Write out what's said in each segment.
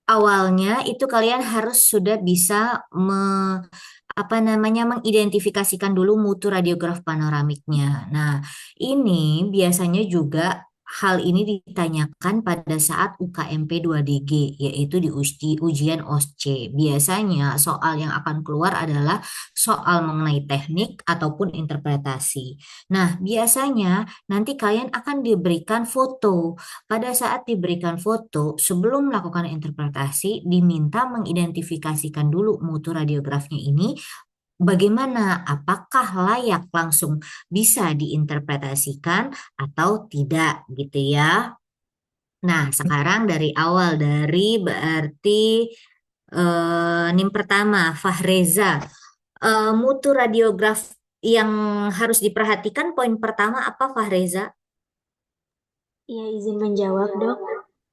awalnya itu kalian harus sudah bisa apa namanya mengidentifikasikan dulu mutu radiograf panoramiknya. Nah, ini biasanya juga hal ini ditanyakan pada saat UKMP 2DG, yaitu di ujian OSCE. Biasanya soal yang akan keluar adalah soal mengenai teknik ataupun interpretasi. Nah, biasanya nanti kalian akan diberikan foto. Pada saat diberikan foto, sebelum melakukan interpretasi, diminta mengidentifikasikan dulu mutu radiografnya ini bagaimana, apakah layak langsung bisa diinterpretasikan atau tidak gitu ya. Nah, sekarang dari awal dari berarti NIM pertama, Fahreza. Mutu radiograf yang harus diperhatikan poin pertama apa Fahreza? Iya, izin menjawab, Dok.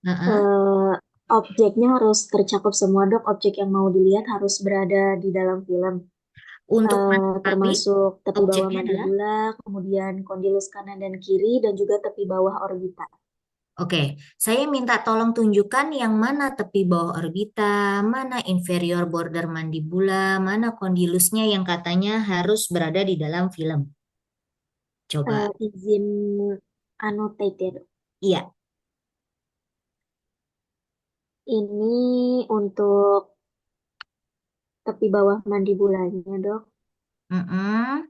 Heeh. Eh, Objeknya harus tercakup semua, Dok. Objek yang mau dilihat harus berada di dalam film. Untuk panoramik, Termasuk tepi bawah objeknya adalah. mandibula, kemudian kondilus kanan dan kiri, dan juga tepi bawah orbita. Oke, saya minta tolong tunjukkan yang mana tepi bawah orbita, mana inferior border mandibula, mana kondilusnya yang katanya harus berada di dalam film. Coba. Izin annotate ya, Dok. Iya. Ini untuk tepi bawah mandibulanya, Dok. Mm-mm.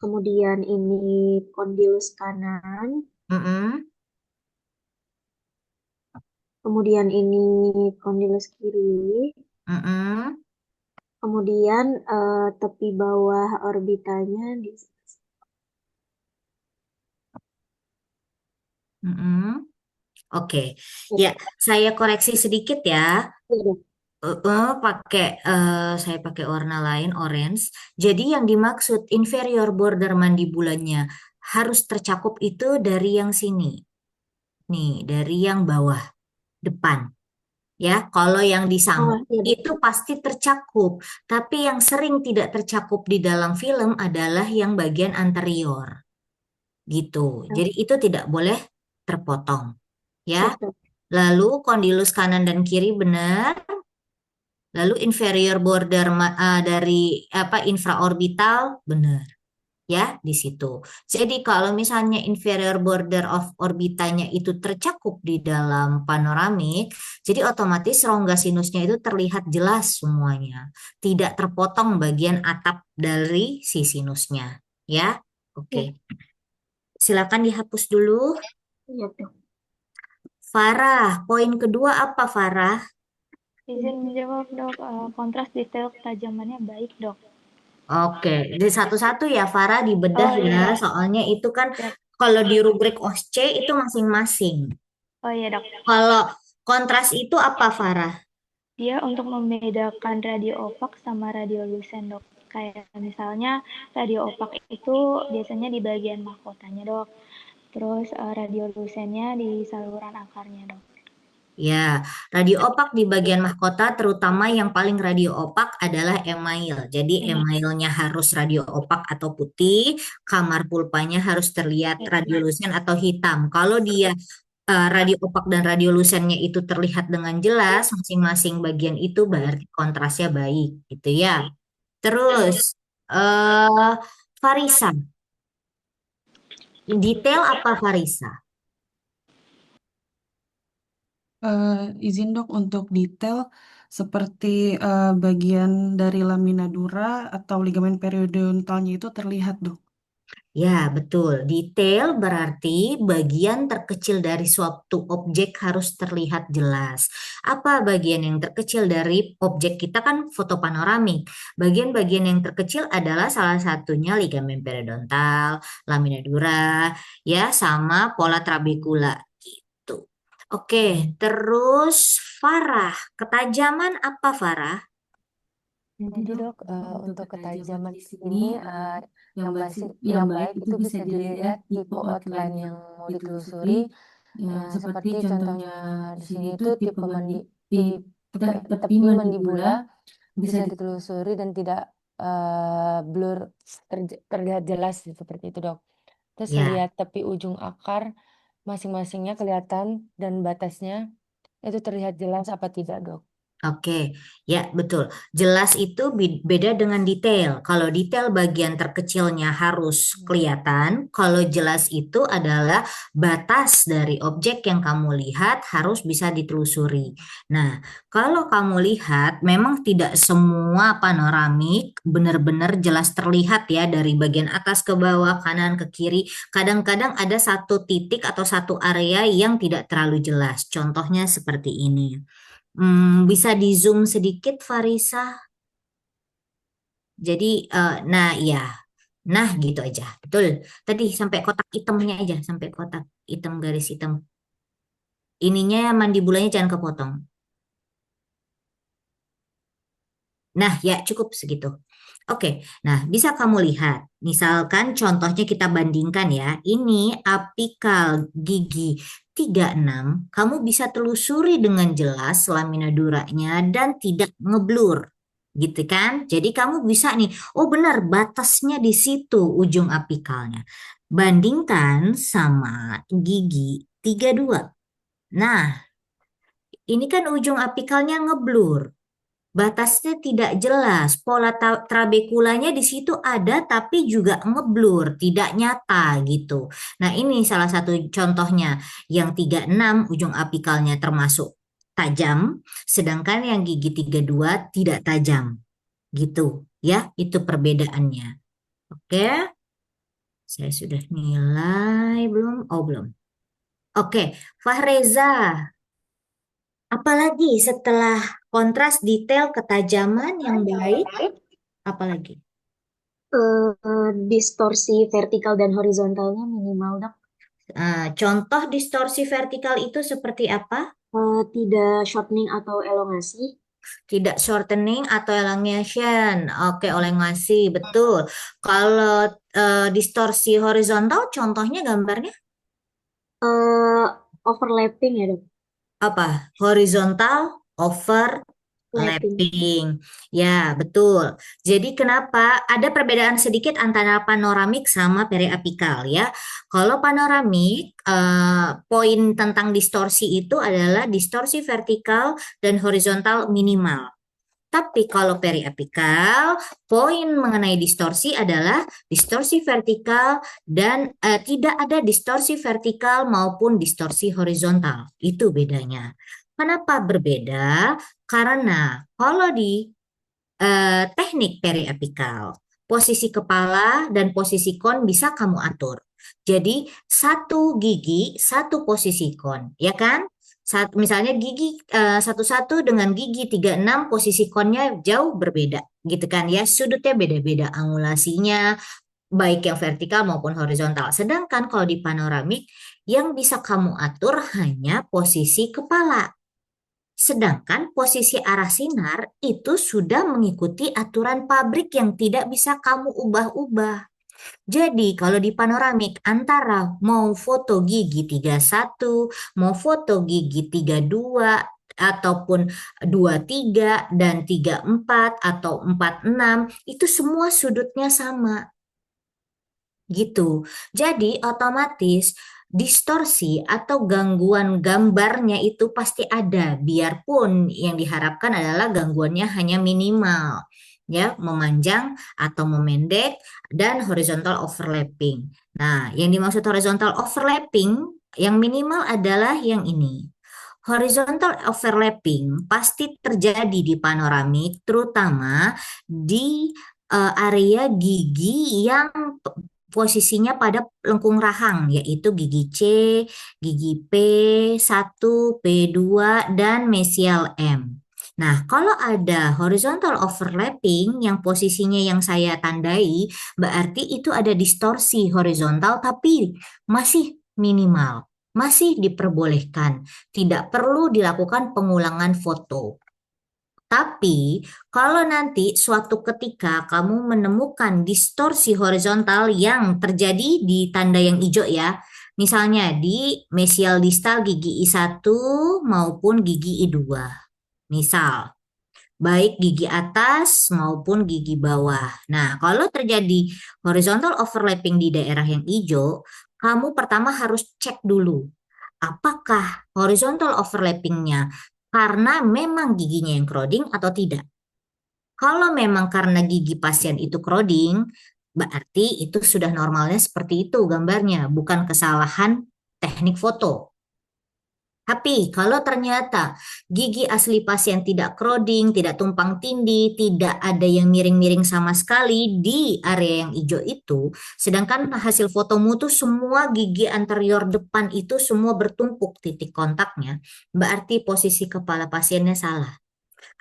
Kemudian ini kondilus kanan. Mm-mm. Kemudian ini kondilus kiri. Mm-mm. Kemudian tepi bawah orbitanya di. Mm-mm. Oke, ya saya koreksi sedikit ya. Pakai saya pakai warna lain orange. Jadi yang dimaksud inferior border mandibulanya harus tercakup itu dari yang sini. Nih, dari yang bawah depan. Ya, kalau yang di Oh, samping iya, itu Dok. pasti tercakup. Tapi yang sering tidak tercakup di dalam film adalah yang bagian anterior. Gitu. Jadi itu tidak boleh terpotong. Ya. Siap, Dok. Lalu kondilus kanan dan kiri benar. Lalu inferior border dari apa infraorbital benar. Ya, di situ. Jadi kalau misalnya inferior border of orbitanya itu tercakup di dalam panoramik, jadi otomatis rongga sinusnya itu terlihat jelas semuanya. Tidak terpotong bagian atap dari si sinusnya. Ya, oke. Siap, Silakan dihapus dulu. siap, Dok. Farah, poin kedua apa Farah? Izin menjawab, Dok. Kontras detail ketajamannya baik, Dok. Oke, di satu-satu ya Farah dibedah Oh ya, iya, Dok. soalnya itu kan Siap. kalau di rubrik OSC itu masing-masing. Oh iya, Dok. Kalau kontras itu apa, Farah? Dia untuk membedakan radio opak sama radio lusen, Dok. Kayak misalnya radio opak itu biasanya di bagian mahkotanya, Dok. Terus radio lusennya di saluran akarnya, Dok. Ya, radio opak di bagian mahkota, terutama yang paling radio opak adalah email. Jadi Emang. emailnya harus radio opak atau putih, kamar pulpanya harus terlihat Ya. radiolusen atau hitam. Kalau dia radio opak dan radiolusennya itu terlihat dengan jelas, masing-masing bagian itu berarti kontrasnya baik, gitu ya. Terus, eh Farisa, detail apa Farisa? Eh, izin dok untuk detail seperti bagian dari lamina dura atau ligamen periodontalnya itu terlihat dok. Ya, betul. Detail berarti bagian terkecil dari suatu objek harus terlihat jelas. Apa bagian yang terkecil dari objek kita kan foto panoramik. Bagian-bagian yang terkecil adalah salah satunya ligamen periodontal, lamina dura, ya, sama pola trabekula gitu. Oke, terus Farah, ketajaman apa Farah? Jadi dok, untuk ketajaman di sini yang baik itu bisa dilihat tipe outline yang mau ditelusuri. Seperti contohnya di sini itu tipe tepi mandibula bisa ditelusuri dan tidak blur terlihat jelas seperti itu dok. Terus Ya. lihat tepi ujung akar masing-masingnya kelihatan dan batasnya itu terlihat jelas apa tidak, Dok? Oke, ya betul. Jelas itu beda dengan detail. Kalau detail bagian terkecilnya harus kelihatan, kalau jelas itu adalah batas dari objek yang kamu lihat harus bisa ditelusuri. Nah, kalau kamu lihat memang tidak semua panoramik benar-benar jelas terlihat ya dari bagian atas ke bawah, kanan ke kiri. Kadang-kadang ada satu titik atau satu area yang tidak terlalu jelas. Contohnya seperti ini. Bisa di zoom sedikit, Farisa. Jadi, nah ya, nah gitu aja, betul. Tadi sampai kotak hitamnya aja, sampai kotak hitam garis hitam. Ininya mandibulanya jangan kepotong. Nah ya cukup segitu. Oke, nah bisa kamu lihat, misalkan contohnya kita bandingkan ya, ini apikal gigi 36, kamu bisa telusuri dengan jelas lamina duranya dan tidak ngeblur, gitu kan? Jadi kamu bisa nih, oh benar batasnya di situ ujung apikalnya. Bandingkan sama gigi 32. Nah, ini kan ujung apikalnya ngeblur. Batasnya tidak jelas, pola trabekulanya di situ ada tapi juga ngeblur, tidak nyata gitu. Nah, ini salah satu contohnya. Yang 36 ujung apikalnya termasuk tajam, sedangkan yang gigi 32 tidak tajam. Gitu ya, itu perbedaannya. Oke, saya sudah nilai belum? Oh, belum. Oke, Fahreza, apalagi setelah kontras detail ketajaman yang baik, apalagi? Distorsi vertikal dan horizontalnya minimal, Dok. Contoh distorsi vertikal itu seperti apa? Tidak shortening atau elongasi. Tidak shortening atau elongation. Oke, elongasi, betul. Kalau distorsi horizontal, contohnya gambarnya Overlapping ya, Dok. apa? Horizontal, Lapping. overlapping. Ya, betul. Jadi kenapa ada perbedaan sedikit antara panoramik sama periapikal ya. Kalau panoramik, poin tentang distorsi itu adalah distorsi vertikal dan horizontal minimal. Tapi kalau periapikal, poin mengenai distorsi adalah distorsi vertikal dan tidak ada distorsi vertikal maupun distorsi horizontal. Itu bedanya. Kenapa berbeda? Karena kalau di teknik periapikal, posisi kepala dan posisi kon bisa kamu atur. Jadi satu gigi, satu posisi kon, ya kan? Misalnya gigi satu-satu dengan gigi 36 posisi konnya jauh berbeda, gitu kan ya? Sudutnya beda-beda, angulasinya baik yang vertikal maupun horizontal. Sedangkan kalau di panoramik yang bisa kamu atur hanya posisi kepala. Sedangkan posisi arah sinar itu sudah mengikuti aturan pabrik yang tidak bisa kamu ubah-ubah. Jadi kalau di panoramik antara mau foto gigi 31, mau foto gigi 32, ataupun 23 dan 34 atau 46 itu semua sudutnya sama gitu. Jadi otomatis distorsi atau gangguan gambarnya itu pasti ada, biarpun yang diharapkan adalah gangguannya hanya minimal, ya, memanjang atau memendek dan horizontal overlapping. Nah, yang dimaksud horizontal overlapping yang minimal adalah yang ini. Horizontal overlapping pasti terjadi di panoramik, terutama di area gigi yang posisinya pada lengkung rahang, yaitu gigi C, gigi P1, P2, dan mesial M. Nah, kalau ada horizontal overlapping yang posisinya yang saya tandai, berarti itu ada distorsi horizontal tapi masih minimal, masih diperbolehkan, tidak perlu dilakukan pengulangan foto. Tapi kalau nanti suatu ketika kamu menemukan distorsi horizontal yang terjadi di tanda yang hijau ya, misalnya di mesial distal gigi I1 maupun gigi I2. Misal, baik gigi atas maupun gigi bawah. Nah, kalau terjadi horizontal overlapping di daerah yang hijau, kamu pertama harus cek dulu apakah horizontal overlappingnya karena memang giginya yang crowding atau tidak. Kalau memang karena gigi pasien itu crowding, berarti itu sudah normalnya seperti itu gambarnya, bukan kesalahan teknik foto. Tapi kalau ternyata gigi asli pasien tidak crowding, tidak tumpang tindih, tidak ada yang miring-miring sama sekali di area yang hijau itu, sedangkan hasil fotomu tuh semua gigi anterior depan itu semua bertumpuk titik kontaknya, berarti posisi kepala pasiennya salah.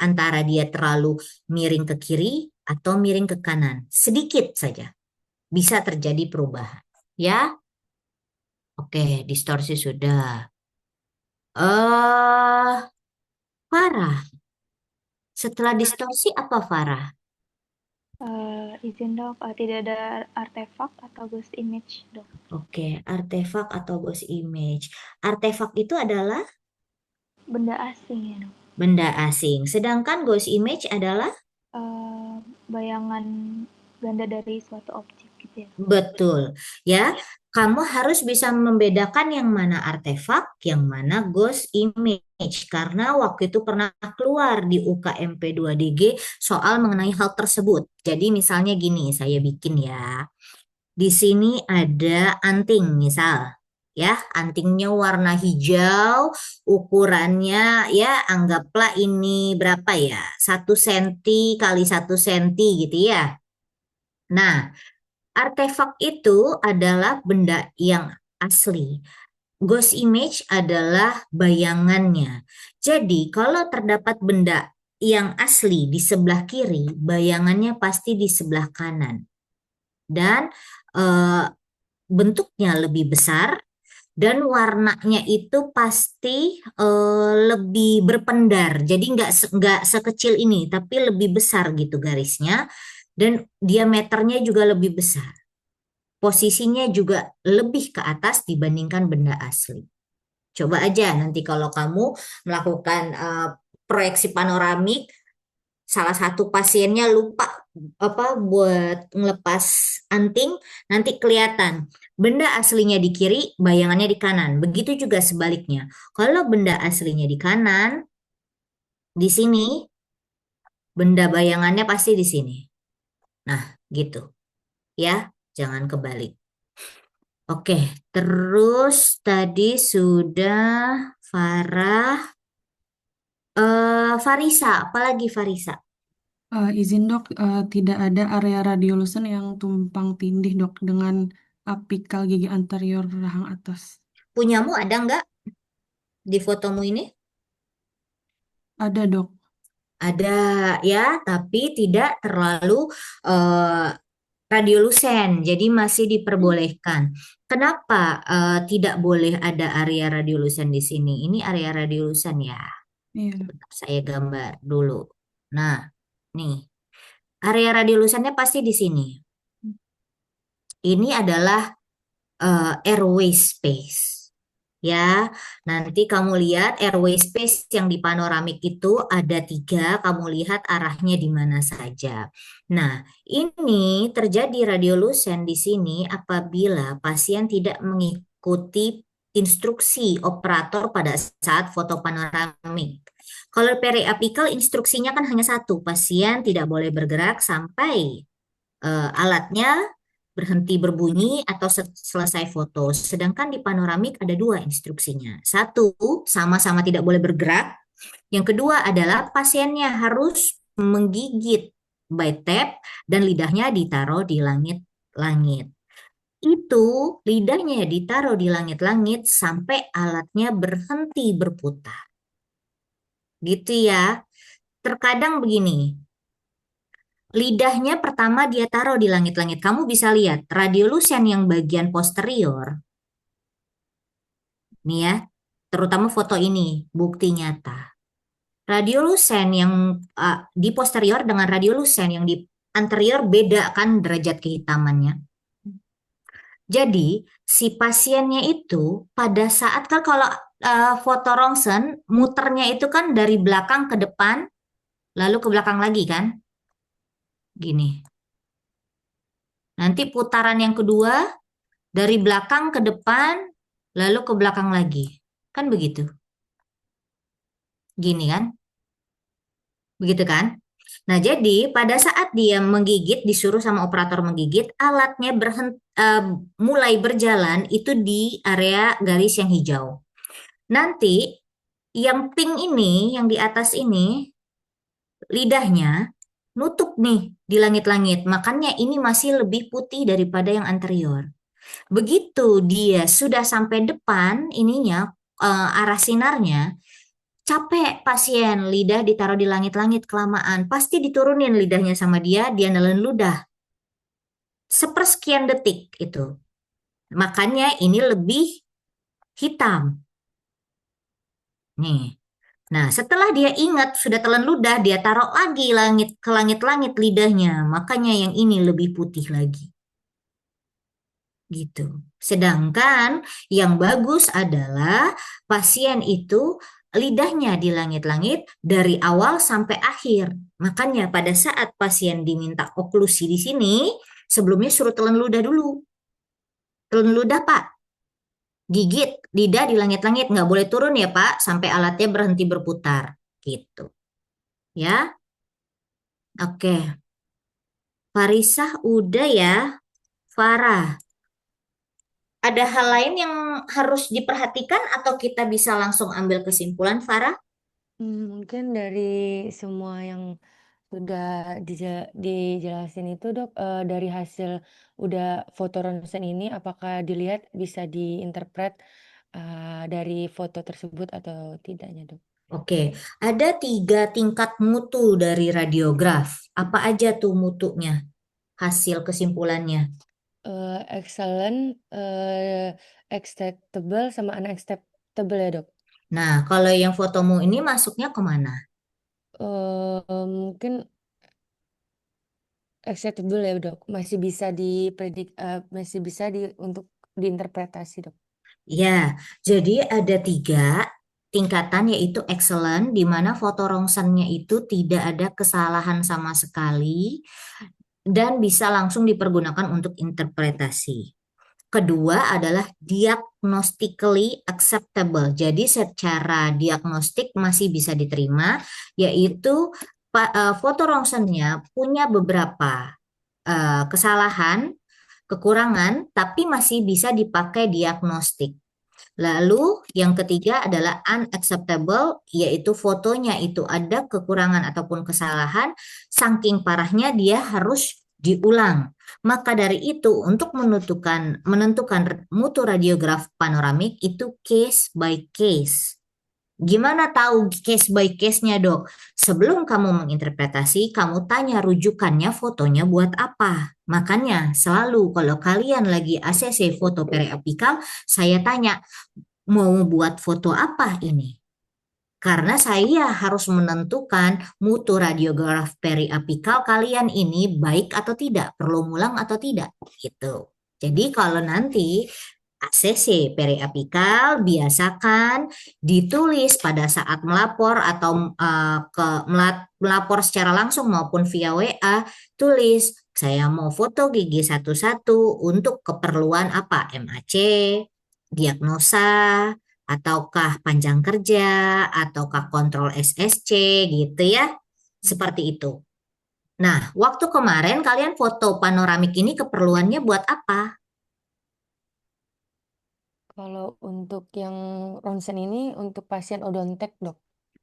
Antara dia terlalu miring ke kiri atau miring ke kanan. Sedikit saja bisa terjadi perubahan. Ya, oke, distorsi sudah. Farah. Setelah distorsi apa Farah? Izin dok, tidak ada artefak atau ghost image dok. Oke, artefak atau ghost image. Artefak itu adalah Benda asing ya dok. benda asing. Sedangkan ghost image adalah Bayangan ganda dari suatu objek gitu ya. betul. Ya, kamu harus bisa membedakan yang mana artefak, yang mana ghost image. Karena waktu itu pernah keluar di UKMP 2DG soal mengenai hal tersebut. Jadi misalnya gini, saya bikin ya. Di sini ada anting misal. Ya, antingnya warna hijau, ukurannya ya anggaplah ini berapa ya? 1 senti kali 1 senti gitu ya. Nah, artefak itu adalah benda yang asli. Ghost image adalah bayangannya. Jadi, kalau terdapat benda yang asli di sebelah kiri, bayangannya pasti di sebelah kanan. Dan eh, bentuknya lebih besar dan warnanya itu pasti lebih berpendar. Jadi nggak sekecil ini, tapi lebih besar gitu garisnya. Dan diameternya juga lebih besar. Posisinya juga lebih ke atas dibandingkan benda asli. Coba aja nanti kalau kamu melakukan proyeksi panoramik, salah satu pasiennya lupa apa buat ngelepas anting, nanti kelihatan benda aslinya di kiri, bayangannya di kanan. Begitu juga sebaliknya. Kalau benda aslinya di kanan, di sini benda bayangannya pasti di sini. Nah, gitu ya, jangan kebalik. Oke, terus tadi sudah Farah, Farisa, apalagi Farisa? Izin dok, tidak ada area radiolusen yang tumpang tindih dok dengan apikal gigi anterior rahang atas. Punyamu ada nggak di fotomu ini? Ada dok. Ada ya, tapi tidak terlalu eh, radiolusen, jadi masih diperbolehkan. Kenapa tidak boleh ada area radiolusen di sini? Ini area radiolusen ya. Iya. Saya gambar dulu. Nah, nih, area radiolusennya pasti di sini. Ini adalah airway space. Ya, nanti kamu lihat airway space yang di panoramik itu ada 3, kamu lihat arahnya di mana saja. Nah, ini terjadi radiolusen di sini apabila pasien tidak mengikuti instruksi operator pada saat foto panoramik. Kalau periapikal instruksinya kan hanya satu, pasien tidak boleh bergerak sampai alatnya berhenti berbunyi atau selesai foto. Sedangkan di panoramik ada 2 instruksinya. Satu, sama-sama tidak boleh bergerak. Yang kedua adalah pasiennya harus menggigit by tap dan lidahnya ditaruh di langit-langit. Itu lidahnya ditaruh di langit-langit sampai alatnya berhenti berputar. Gitu ya. Terkadang begini, lidahnya pertama dia taruh di langit-langit. Kamu bisa lihat radiolusen yang bagian posterior. Nih ya, terutama foto ini, bukti nyata. Radiolusen yang di posterior dengan radiolusen yang di anterior beda kan derajat kehitamannya. Jadi, si pasiennya itu pada saat kan kalau foto rongsen, muternya itu kan dari belakang ke depan, lalu ke belakang lagi kan? Gini. Nanti putaran yang kedua, dari belakang ke depan, lalu ke belakang lagi. Kan begitu. Gini kan? Begitu kan? Nah, jadi pada saat dia menggigit, disuruh sama operator menggigit, alatnya mulai berjalan itu di area garis yang hijau. Nanti yang pink ini, yang di atas ini, lidahnya nutup nih di langit-langit. Makanya ini masih lebih putih daripada yang anterior. Begitu dia sudah sampai depan ininya, arah sinarnya, capek pasien, lidah ditaruh di langit-langit kelamaan. Pasti diturunin lidahnya sama dia nelen ludah. Sepersekian detik itu. Makanya ini lebih hitam. Nih. Nah, setelah dia ingat sudah telan ludah, dia taruh lagi ke langit-langit lidahnya. Makanya yang ini lebih putih lagi. Gitu. Sedangkan yang bagus adalah pasien itu lidahnya di langit-langit dari awal sampai akhir. Makanya pada saat pasien diminta oklusi di sini, sebelumnya suruh telan ludah dulu. Telan ludah, Pak. Gigit lidah di langit-langit, nggak boleh turun ya, Pak, sampai alatnya berhenti berputar. Gitu. Ya, oke. Farisah udah ya. Farah, ada hal lain yang harus diperhatikan atau kita bisa langsung ambil kesimpulan, Farah? Mungkin dari semua yang sudah dijelasin itu dok, dari hasil udah foto ronsen ini apakah dilihat bisa diinterpret dari foto tersebut atau tidaknya dok? Oke, ada 3 tingkat mutu dari radiograf. Apa aja tuh mutunya? Hasil kesimpulannya. Excellent, acceptable sama unacceptable ya dok. Nah, kalau yang fotomu ini masuknya kemana? Mungkin acceptable ya dok, masih bisa dipredik, masih bisa untuk diinterpretasi dok. Ya, jadi ada 3 tingkatan yaitu excellent, di mana foto rongsennya itu tidak ada kesalahan sama sekali dan bisa langsung dipergunakan untuk interpretasi. Kedua adalah diagnostically acceptable. Jadi secara diagnostik masih bisa diterima, yaitu foto rongsennya punya beberapa kesalahan, kekurangan, tapi masih bisa dipakai diagnostik. Lalu yang ketiga adalah unacceptable, yaitu fotonya itu ada kekurangan ataupun kesalahan, saking parahnya dia harus diulang. Maka dari itu untuk menentukan mutu radiograf panoramik itu case by case. Gimana tahu case by case-nya, Dok? Sebelum kamu menginterpretasi, kamu tanya rujukannya fotonya buat apa. Makanya selalu kalau kalian lagi ACC foto periapikal, saya tanya, mau buat foto apa ini? Karena saya harus menentukan mutu radiograf periapikal kalian ini baik atau tidak, perlu ngulang atau tidak, gitu. Jadi kalau nanti ACC periapikal biasakan ditulis pada saat melapor atau melapor secara langsung maupun via WA, tulis saya mau foto gigi satu-satu untuk keperluan apa? MAC, diagnosa, ataukah panjang kerja, ataukah kontrol SSC gitu ya. Seperti itu. Nah, waktu kemarin kalian foto panoramik ini keperluannya buat apa? Kalau untuk yang ronsen ini untuk pasien odontek dok.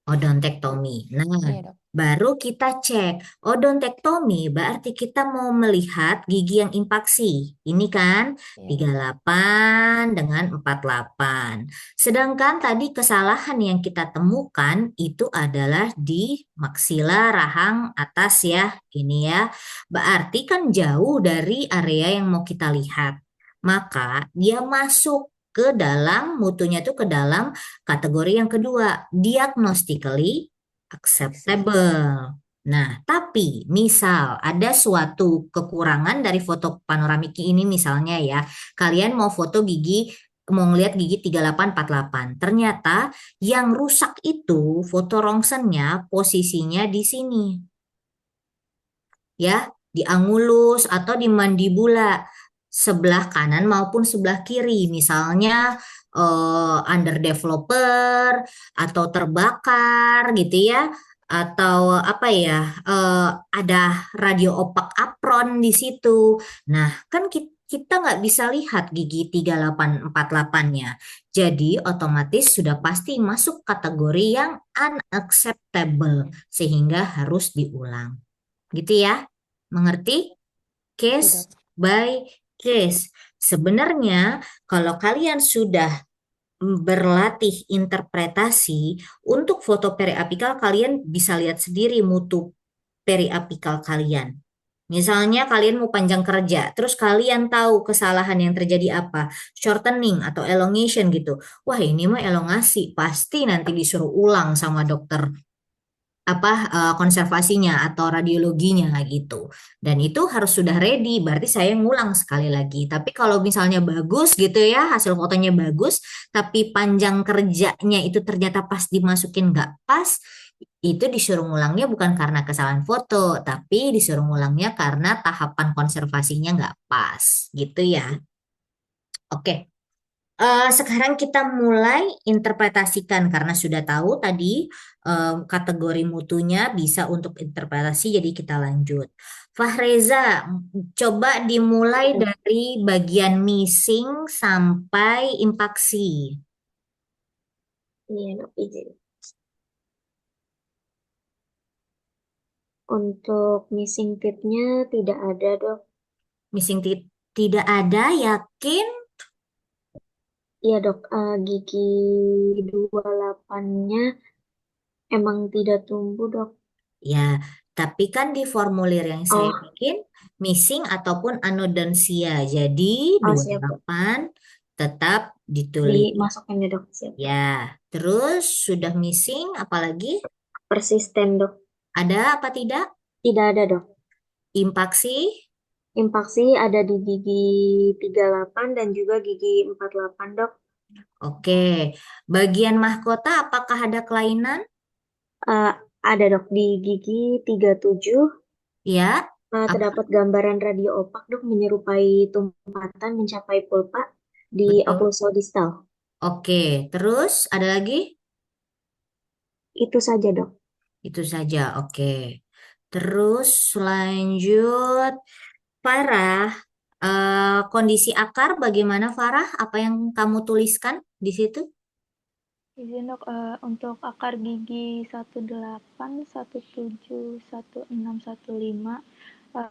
Odontektomi. Nah, Iya dok. baru kita cek. Odontektomi berarti kita mau melihat gigi yang impaksi. Ini kan Iya. 38 dengan 48. Sedangkan tadi kesalahan yang kita temukan itu adalah di maksila rahang atas ya. Ini ya. Berarti kan jauh dari area yang mau kita lihat. Maka dia masuk ke dalam mutunya itu ke dalam kategori yang kedua, diagnostically acceptable. Nah, tapi misal ada suatu kekurangan dari foto panoramik ini misalnya ya, kalian mau foto gigi, mau ngeliat gigi 3848. Ternyata yang rusak itu foto rongsennya posisinya di sini. Ya, di angulus atau di mandibula sebelah kanan maupun sebelah kiri. Misalnya underdeveloper atau terbakar gitu ya, atau apa ya, ada radio opak apron di situ. Nah, kan kita nggak bisa lihat gigi 3848-nya. Jadi otomatis sudah pasti masuk kategori yang unacceptable sehingga harus diulang. Gitu ya. Mengerti? Oke, Case Dok. by case. Sebenarnya kalau kalian sudah berlatih interpretasi untuk foto periapikal, kalian bisa lihat sendiri mutu periapikal kalian. Misalnya kalian mau panjang kerja, terus kalian tahu kesalahan yang terjadi apa, shortening atau elongation gitu. Wah, ini mah elongasi, pasti nanti disuruh ulang sama dokter apa konservasinya atau radiologinya gitu. Dan itu harus sudah ready, berarti saya ngulang sekali lagi. Tapi kalau misalnya bagus gitu ya, hasil fotonya bagus, tapi panjang kerjanya itu ternyata pas dimasukin nggak pas, itu disuruh ngulangnya bukan karena kesalahan foto, tapi disuruh ngulangnya karena tahapan konservasinya nggak pas, gitu ya. Oke. Sekarang kita mulai interpretasikan karena sudah tahu tadi kategori mutunya bisa untuk interpretasi, jadi kita lanjut. Fahreza, coba dimulai Iya, Dok. dari bagian missing sampai impaksi. Iya, Dok, izin. Untuk missing teeth-nya tidak ada, Dok. Missing tidak ada, yakin? Iya, Dok. Gigi 28-nya emang tidak tumbuh, Dok. Ya, tapi kan di formulir yang saya Oh, bikin missing ataupun anodontia. Jadi siap, Dok. 28 tetap ditulis. Dimasukin ya, Dok. Siap. Ya, terus sudah missing, apalagi Persisten, Dok. ada apa tidak? Tidak ada, Dok. Impaksi, Impaksi ada di gigi 38 dan juga gigi 48, Dok. oke. Bagian mahkota, apakah ada kelainan? Eh, ada, Dok, di gigi 37 Ya, terdapat gambaran radio opak, Dok, menyerupai tumpatan mencapai pulpa di betul. oklusodistal. Oke, terus ada lagi? Itu saja, Dok. Itu saja, oke. Terus lanjut, Farah, kondisi akar bagaimana Farah? Apa yang kamu tuliskan di situ? Izin dok, untuk akar gigi 18, 17, 16, 15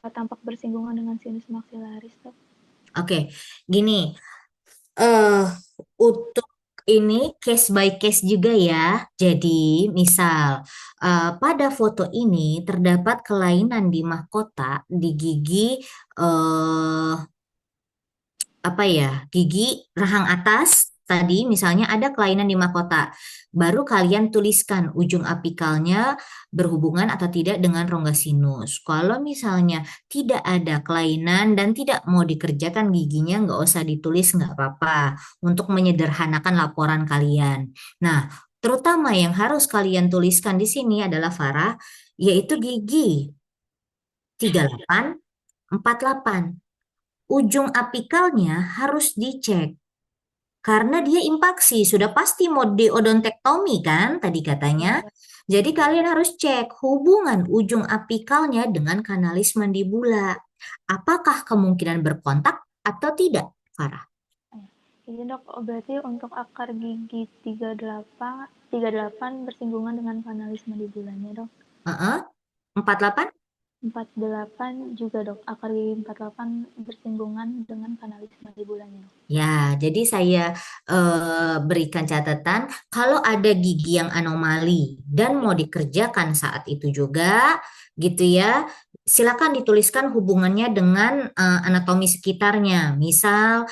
tampak bersinggungan dengan sinus maksilaris dok. Oke, gini, eh untuk ini case by case juga ya. Jadi, misal pada foto ini terdapat kelainan di mahkota di gigi eh apa ya, gigi rahang atas tadi misalnya ada kelainan di mahkota. Baru kalian tuliskan ujung apikalnya berhubungan atau tidak dengan rongga sinus. Kalau misalnya tidak ada kelainan dan tidak mau dikerjakan giginya, nggak usah ditulis, nggak apa-apa. Untuk menyederhanakan laporan kalian. Nah, terutama yang harus kalian tuliskan di sini adalah Farah, yaitu gigi 3848. Ujung apikalnya harus dicek karena dia impaksi, sudah pasti mau diodontektomi kan tadi katanya. Jadi kalian harus cek hubungan ujung apikalnya dengan kanalis mandibula. Apakah kemungkinan berkontak atau tidak, Farah? Jadi dok, berarti untuk akar gigi 38 bersinggungan dengan kanalis mandibulanya dok. 48? 48 juga dok, akar gigi 48 bersinggungan dengan kanalis mandibulanya dok. Ya, jadi saya berikan catatan kalau ada gigi yang anomali dan mau dikerjakan saat itu juga, gitu ya. Silakan dituliskan hubungannya dengan anatomi sekitarnya. Misal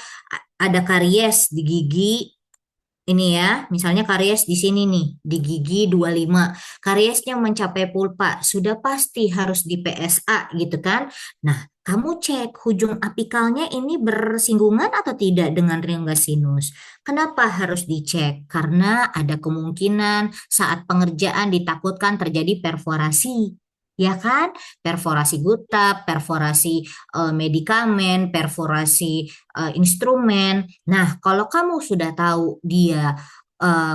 ada karies di gigi ini ya, misalnya karies di sini nih, di gigi 25. Kariesnya mencapai pulpa, sudah pasti harus di PSA gitu kan. Nah, kamu cek hujung apikalnya ini bersinggungan atau tidak dengan rongga sinus. Kenapa harus dicek? Karena ada kemungkinan saat pengerjaan ditakutkan terjadi perforasi. Ya kan? Perforasi gutap, perforasi medikamen, perforasi instrumen. Nah, kalau kamu sudah tahu dia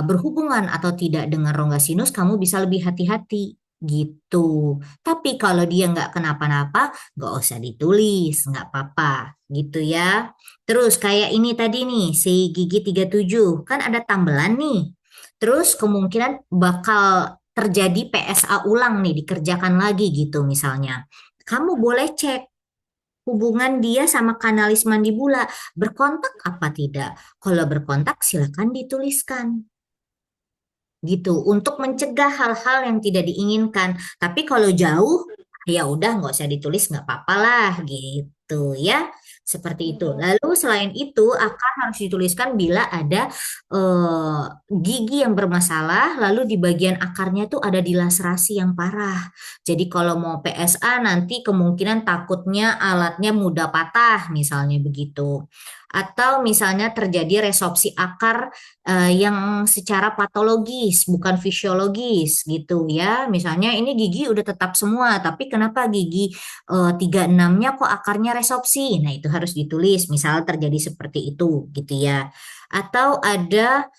berhubungan atau tidak dengan rongga sinus, kamu bisa lebih hati-hati gitu. Tapi kalau dia nggak kenapa-napa, nggak usah ditulis, nggak apa-apa gitu ya. Terus kayak ini tadi nih, si gigi 37, kan ada tambelan nih. Terus kemungkinan bakal terjadi PSA ulang nih, dikerjakan lagi gitu misalnya. Kamu boleh cek hubungan dia sama kanalis mandibula, berkontak apa tidak. Kalau berkontak silakan dituliskan gitu untuk mencegah hal-hal yang tidak diinginkan. Tapi kalau jauh ya udah nggak usah ditulis nggak apa-apa lah gitu ya. Seperti Iya itu. dok. Lalu selain itu akar harus dituliskan bila ada eh, gigi yang bermasalah, lalu di bagian akarnya tuh ada dilaserasi yang parah. Jadi kalau mau PSA nanti kemungkinan takutnya alatnya mudah patah misalnya begitu. Atau misalnya terjadi resorpsi akar yang secara patologis, bukan fisiologis gitu ya. Misalnya ini gigi udah tetap semua, tapi kenapa gigi 36-nya kok akarnya resopsi? Nah, itu harus ditulis, misal terjadi seperti itu gitu ya. Atau ada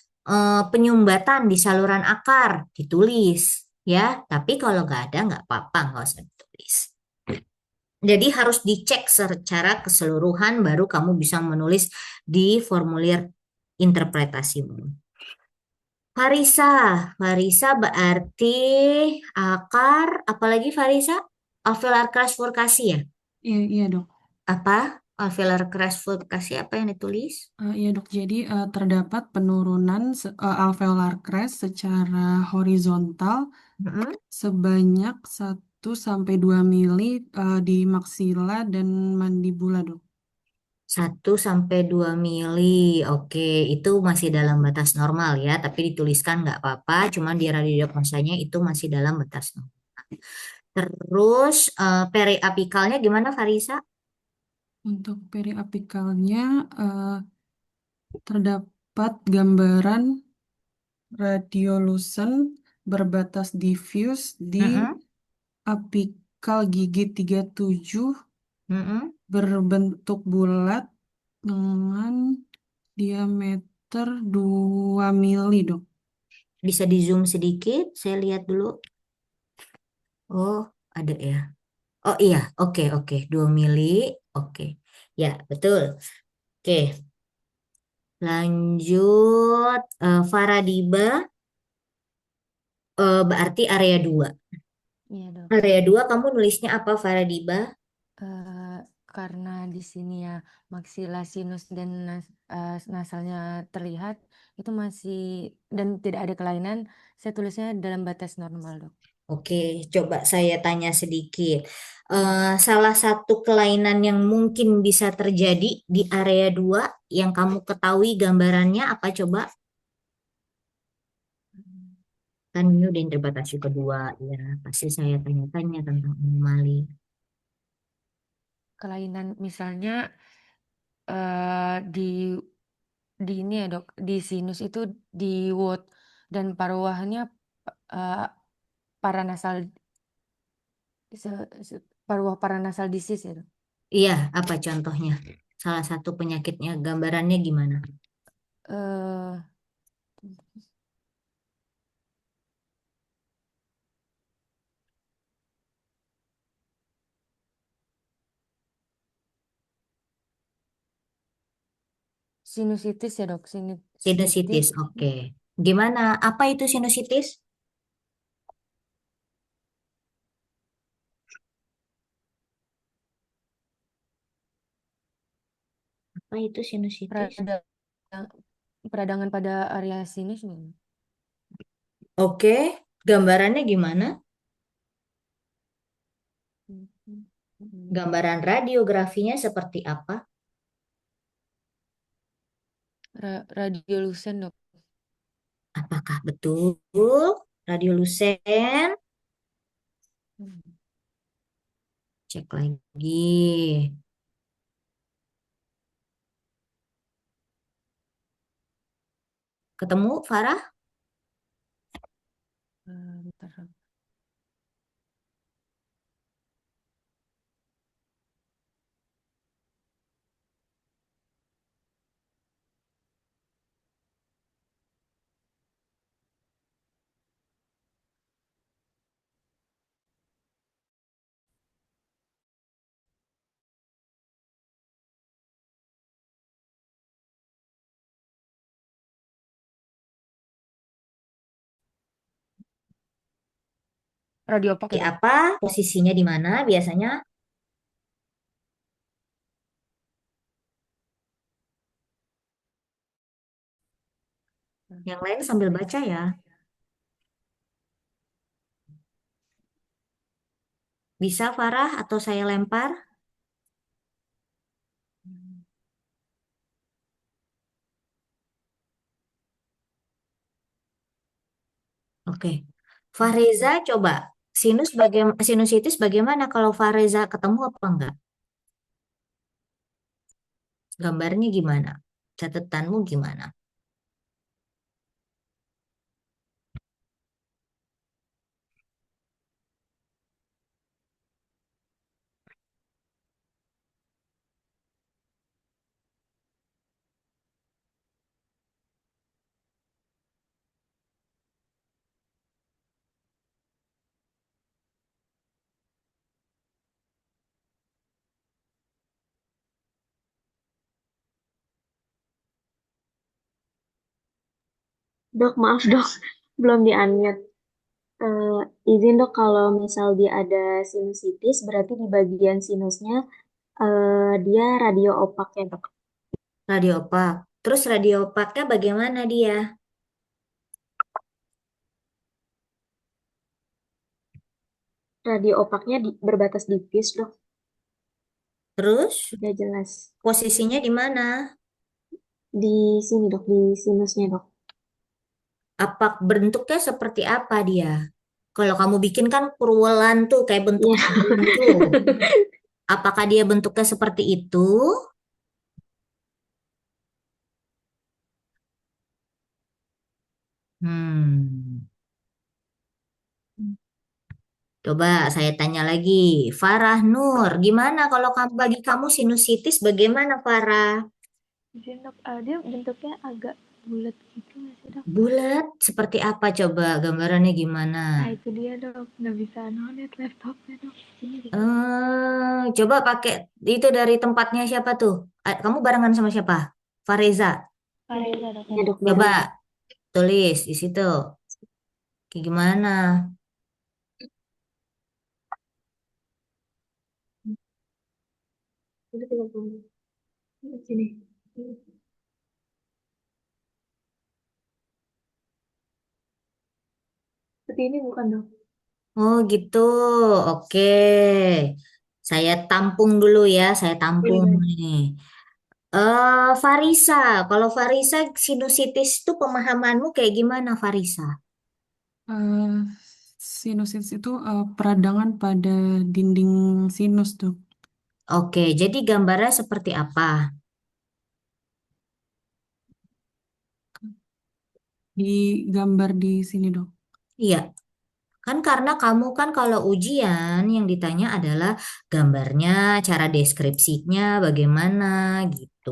penyumbatan di saluran akar, ditulis ya. Tapi kalau nggak ada, nggak apa-apa, nggak usah ditulis. Jadi harus dicek secara keseluruhan baru kamu bisa menulis di formulir interpretasimu. Farisa, Farisa berarti akar, apalagi Farisa? Alveolar crash furcasi ya? Iya, iya dok. Apa? Alveolar crash furcasi apa yang ditulis? Iya dok, jadi terdapat penurunan alveolar crest secara horizontal Mm-mm. sebanyak 1 sampai 2 mili di maksila dan mandibula dok. 1 sampai 2 mili, oke, itu masih dalam batas normal ya, tapi dituliskan nggak apa-apa, cuman di radiodiagnosanya itu masih dalam batas normal. Terus periapikalnya gimana Farisa? Untuk periapikalnya terdapat gambaran radiolucent berbatas diffuse di Mm-mm. apikal gigi 37 Mm-mm. berbentuk bulat dengan diameter 2 mili dok. Bisa di zoom sedikit, saya lihat dulu. Oh, ada ya. Oh iya, oke, oke, 2 mili, oke. Ya, betul. Oke, lanjut. Faradiba berarti area 2. Iya dok. Area 2 kamu nulisnya apa Faradiba? Eh, karena di sini ya maksila sinus dan nasalnya terlihat itu masih dan tidak ada kelainan, saya tulisnya dalam batas normal dok. Oke, coba saya tanya sedikit. Salah satu kelainan yang mungkin bisa terjadi di area 2 yang kamu ketahui gambarannya apa coba? Kan ini udah interpretasi kedua ya. Pasti saya tanya-tanya tentang anomali. Kelainan misalnya di ini ya dok, di sinus itu di word dan paruhnya eh, paranasal paruh paranasal disease ya dok. Iya, apa contohnya? Salah satu penyakitnya, gambarannya gimana? Eh, sinusitis ya dok, sinusitis. Sinusitis, oke. Gimana? Apa itu sinusitis? Apa itu sinusitis? Peradangan, peradangan pada area sinus. Oke, gambarannya gimana? Gambaran radiografinya seperti apa? Radiolucent dok. Apakah betul radiolucent? Cek lagi. Ketemu, Farah? Bentar. Radio opak Di ya, Dok. apa? Posisinya di mana biasanya? Yang lain sambil baca ya. Bisa Farah atau saya lempar? Oke. Fareza coba. Sinusitis bagaimana kalau Fareza ketemu apa enggak? Gambarnya gimana? Catatanmu gimana? Dok, maaf dok, belum di-unmute. Eh, izin dok, kalau misal dia ada sinusitis, berarti di bagian sinusnya dia radio opak ya dok. Radio opak. Terus radio opaknya bagaimana dia? Radio opaknya berbatas tipis dok, Terus tidak jelas. posisinya di mana? Di sini dok, di sinusnya dok. Apa bentuknya seperti apa dia? Kalau kamu bikin kan purwelan tuh kayak bentuk Iya. tabung tuh. Apakah dia bentuknya seperti itu? Hmm. Coba saya tanya lagi, Farah Nur, gimana kalau bagi kamu sinusitis bagaimana Farah? Izin dok, dia bentuknya agak bulat gitu nggak sih dok? Bulat seperti apa coba gambarannya gimana? Nah itu dia dok, nggak bisa lihat laptopnya dok. Ini gitu. Coba pakai itu dari tempatnya siapa tuh? Kamu barengan sama siapa? Fareza. Fareza dok. Ya dok, Coba bareng. tulis di situ. Kayak gimana? Udah tinggal tunggu. Sini. Seperti ini bukan dok? Oh gitu. Oke. Saya tampung dulu ya, saya Iya tampung baik. nih. Farisa, kalau Farisa sinusitis itu pemahamanmu kayak gimana Farisa? Eh, Sinusitis itu peradangan pada dinding sinus tuh. Oke, jadi gambarnya seperti apa? Digambar di sini dok. Iya, kan karena kamu kan kalau ujian yang ditanya adalah gambarnya, cara deskripsinya bagaimana gitu.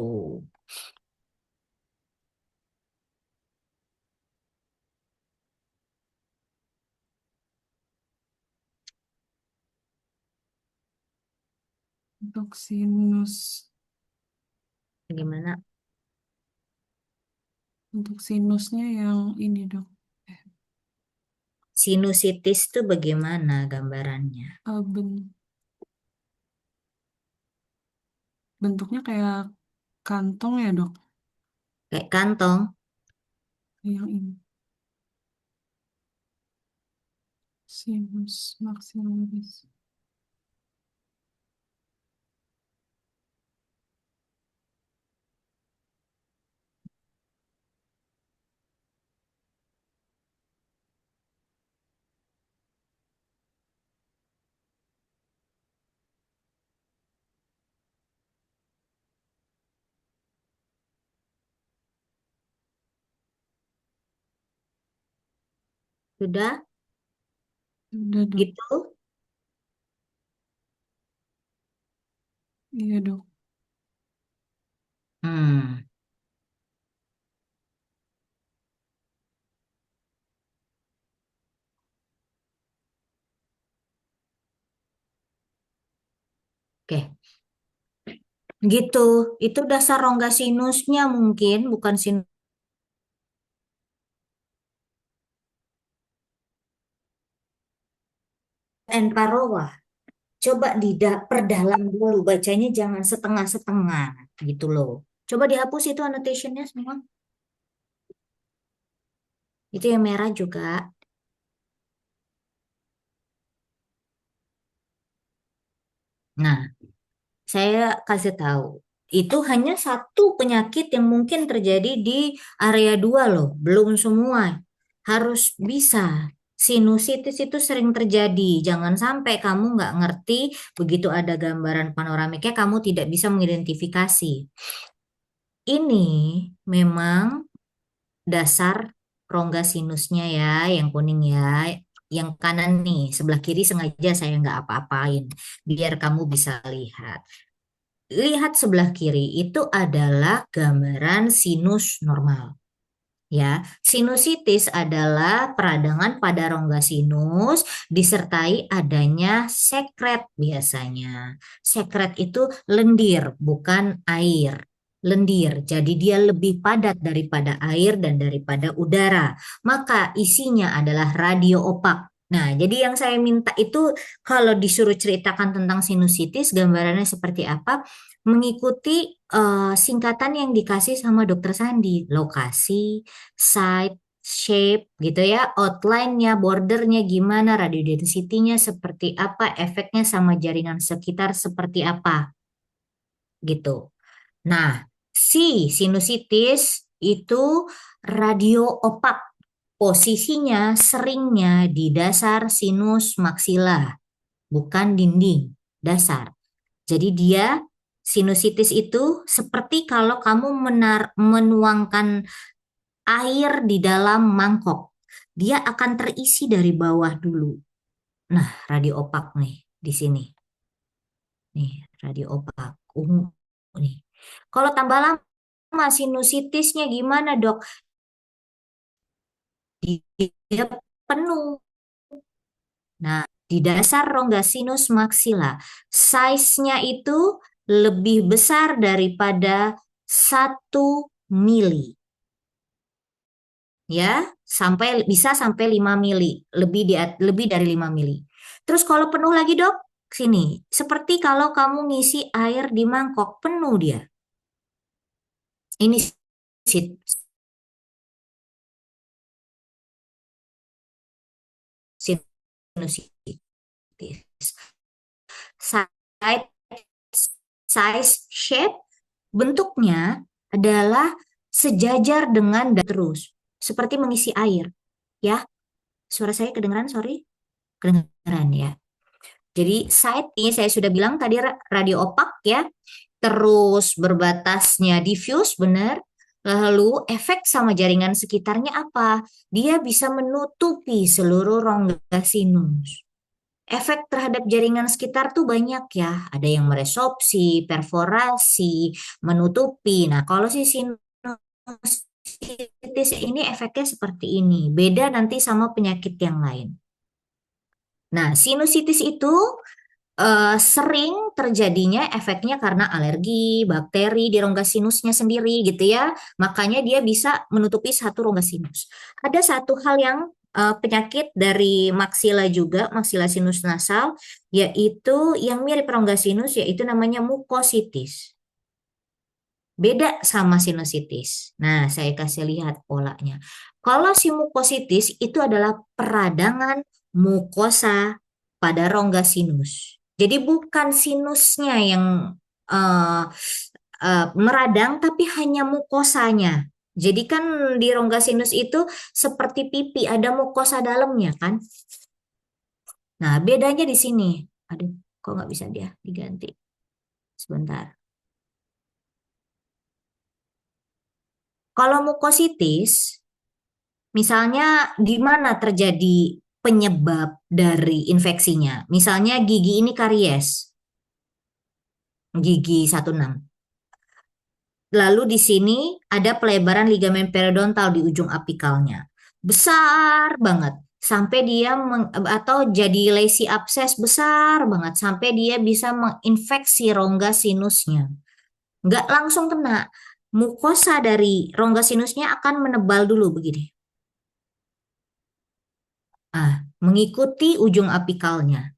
Untuk sinus, Bagaimana? untuk sinusnya yang ini dok. Sinusitis itu bagaimana gambarannya? Ben- Bentuknya kayak kantong ya dok. Kayak kantong. Yang ini. Sinus maxillaris. Sudah Udah dok. gitu? Iya dok. Hmm, oke. Gitu. Itu dasar rongga sinusnya mungkin, bukan sinus. and Parowa. Coba perdalam dulu, bacanya jangan setengah-setengah gitu loh. Coba dihapus itu annotationnya semua. Itu yang merah juga. Nah, saya kasih tahu. Itu hanya satu penyakit yang mungkin terjadi di area 2 loh, belum semua. Harus bisa. Sinusitis itu sering terjadi. Jangan sampai kamu nggak ngerti, begitu ada gambaran panoramiknya, kamu tidak bisa mengidentifikasi. Ini memang dasar rongga sinusnya ya, yang kuning ya. Yang kanan nih, sebelah kiri sengaja saya nggak apa-apain, biar kamu bisa lihat. Lihat sebelah kiri, itu adalah gambaran sinus normal. Ya, sinusitis adalah peradangan pada rongga sinus disertai adanya sekret biasanya. Sekret itu lendir, bukan air. Lendir, jadi dia lebih padat daripada air dan daripada udara. Maka isinya adalah radio opak. Nah, jadi yang saya minta itu kalau disuruh ceritakan tentang sinusitis, gambarannya seperti apa? Mengikuti singkatan yang dikasih sama Dokter Sandi, lokasi, side, shape gitu ya, outline-nya, bordernya gimana, radio density-nya seperti apa, efeknya sama jaringan sekitar seperti apa gitu. Nah, si sinusitis itu radio opak. Posisinya seringnya di dasar sinus maksila, bukan dinding, dasar. Jadi dia sinusitis itu seperti kalau kamu menuangkan air di dalam mangkok. Dia akan terisi dari bawah dulu. Nah, radio opak nih di sini. Nih, radio opak ungu nih. Kalau tambah lama sinusitisnya gimana, Dok? Dia penuh. Nah, di dasar rongga sinus maksila, size-nya itu lebih besar daripada 1 mili. Ya, bisa sampai 5 mili, lebih dari 5 mili. Terus kalau penuh lagi, Dok, sini. Seperti kalau kamu ngisi air di mangkok, penuh dia. Ini sinusitis. Side, size, shape, bentuknya adalah sejajar dengan terus, seperti mengisi air. Ya, suara saya kedengeran, sorry. Kedengeran ya. Jadi side ini saya sudah bilang tadi radio opak ya. Terus berbatasnya diffuse benar. Lalu efek sama jaringan sekitarnya apa? Dia bisa menutupi seluruh rongga sinus. Efek terhadap jaringan sekitar tuh banyak ya. Ada yang meresorpsi, perforasi, menutupi. Nah, kalau si sinusitis ini efeknya seperti ini. Beda nanti sama penyakit yang lain. Nah, sinusitis itu sering terjadinya efeknya karena alergi, bakteri di rongga sinusnya sendiri gitu ya. Makanya dia bisa menutupi satu rongga sinus. Ada satu hal yang penyakit dari maksila juga, maksila sinus nasal, yaitu yang mirip rongga sinus, yaitu namanya mukositis. Beda sama sinusitis. Nah, saya kasih lihat polanya. Kalau si mukositis itu adalah peradangan mukosa pada rongga sinus. Jadi bukan sinusnya yang eh, meradang, tapi hanya mukosanya. Jadi kan di rongga sinus itu seperti pipi, ada mukosa dalamnya kan. Nah, bedanya di sini. Aduh, kok nggak bisa dia diganti? Sebentar. Kalau mukositis, misalnya di mana terjadi penyebab dari infeksinya? Misalnya gigi ini karies, gigi 16. Lalu di sini ada pelebaran ligamen periodontal di ujung apikalnya. Besar banget. Sampai dia atau jadi lesi abses besar banget. Sampai dia bisa menginfeksi rongga sinusnya. Nggak langsung kena. Mukosa dari rongga sinusnya akan menebal dulu begini. Mengikuti ujung apikalnya.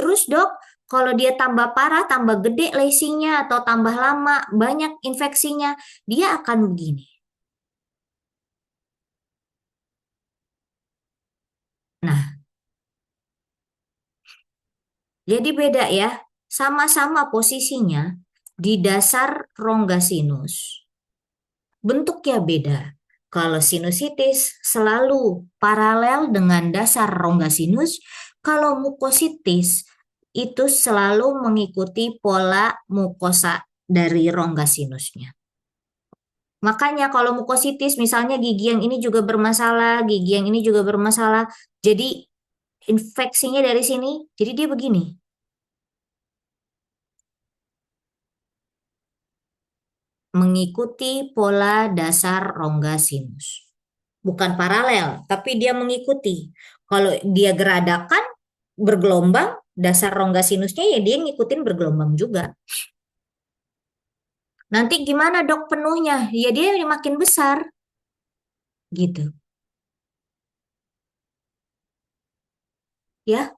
Terus dok, kalau dia tambah parah, tambah gede lesinya atau tambah lama, banyak infeksinya, dia akan begini. Nah, jadi beda ya, sama-sama posisinya di dasar rongga sinus. Bentuknya beda. Kalau sinusitis selalu paralel dengan dasar rongga sinus, kalau mukositis itu selalu mengikuti pola mukosa dari rongga sinusnya. Makanya kalau mukositis misalnya gigi yang ini juga bermasalah, gigi yang ini juga bermasalah. Jadi infeksinya dari sini, jadi dia begini. Mengikuti pola dasar rongga sinus. Bukan paralel, tapi dia mengikuti. Kalau dia geradakan, bergelombang, dasar rongga sinusnya ya dia ngikutin bergelombang juga. Nanti gimana dok penuhnya? Ya dia makin besar. Gitu. Ya,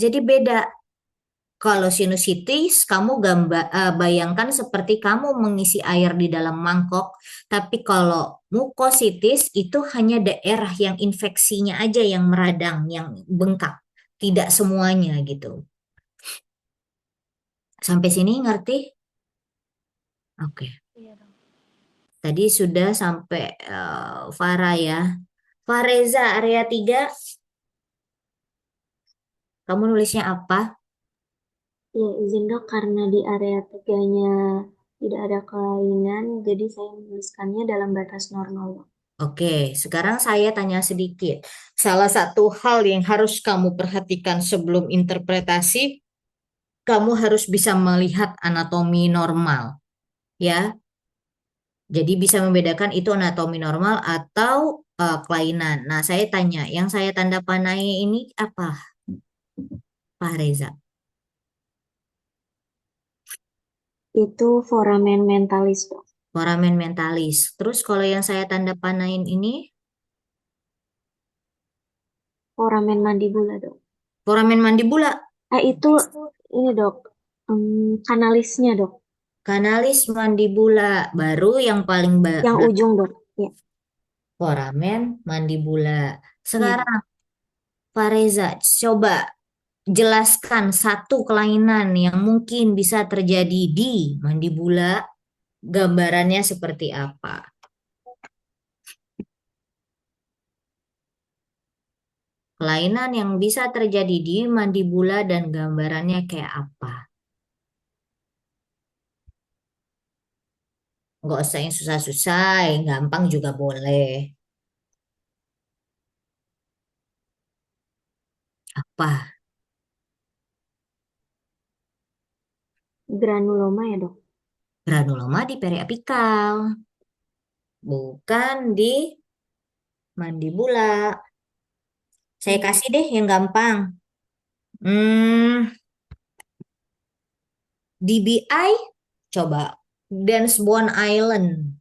jadi beda. Kalau sinusitis, kamu bayangkan seperti kamu mengisi air di dalam mangkok. Tapi kalau mukositis itu hanya daerah yang infeksinya aja yang meradang, yang bengkak. Tidak semuanya gitu. Sampai sini ngerti? Oke. Iya dong. Tadi sudah sampai Farah ya. Fareza area 3, kamu nulisnya apa? Ya, izin dok, karena di area 3-nya tidak ada kelainan, jadi saya menuliskannya dalam batas normal, dok. Oke, sekarang saya tanya sedikit. Salah satu hal yang harus kamu perhatikan sebelum interpretasi, kamu harus bisa melihat anatomi normal, ya. Jadi bisa membedakan itu anatomi normal atau kelainan. Nah, saya tanya, yang saya tanda panai ini apa, Pak Reza? Itu foramen mentalis, dok. Foramen mentalis. Terus kalau yang saya tanda panain ini, Foramen mandibula, dok. foramen mandibula, Itu ini, dok. Kanalisnya, dok. kanalis mandibula, baru yang paling Yang ujung, dok. Ya. foramen mandibula. Iya. Sekarang, Pak Reza, coba jelaskan satu kelainan yang mungkin bisa terjadi di mandibula, gambarannya seperti apa? Kelainan yang bisa terjadi di mandibula dan gambarannya kayak apa? Nggak usah yang susah-susah, yang gampang juga boleh. Apa? Granuloma ya, dok. Granuloma di periapikal, bukan di mandibula. Saya kasih deh yang gampang. Hmm, DBI, coba. Dance Bone Island.